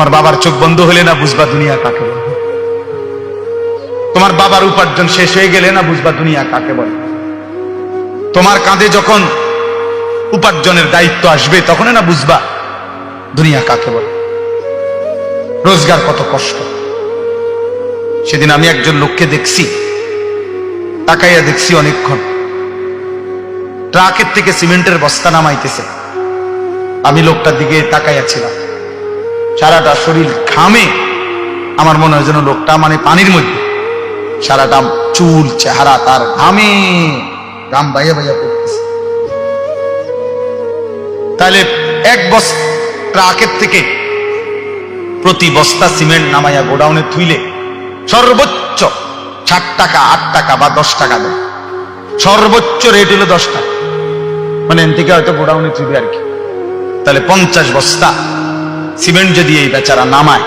তোমার বাবার চোখ বন্ধ হলে না বুঝবা দুনিয়া কাকে বলে। তোমার বাবার উপার্জন শেষ হয়ে গেলে না বুঝবা দুনিয়া কাকে বলে। তোমার কাঁধে যখন উপার্জনের দায়িত্ব আসবে তখন না বুঝবা দুনিয়া কাকে বলে, রোজগার কত কষ্ট। সেদিন আমি একজন লোককে দেখছি, তাকাইয়া দেখছি অনেকক্ষণ, ট্রাকের থেকে সিমেন্টের বস্তা নামাইতেছে। আমি লোকটার দিকে তাকাইয়া ছিলাম, সারাটা শরীর ঘামে, আমার মনে হয় যেন লোকটা মানে পানির মধ্যে, সারাটা চুল চেহারা তার ঘামে, ঘাম বাইয়া বাইয়া পড়তেছে। তাহলে এক বস্তা ট্রাকের থেকে প্রতি বস্তা সিমেন্ট নামাইয়া গোডাউনে থুইলে সর্বোচ্চ 7 টাকা 8 টাকা বা 10 টাকা দেয়, সর্বোচ্চ রেট হলো 10 টাকা, মানে এন থেকে হয়তো গোডাউনে থুইবে আর কি। তাহলে 50 বস্তা সিমেন্ট যদি এই বেচারা নামায়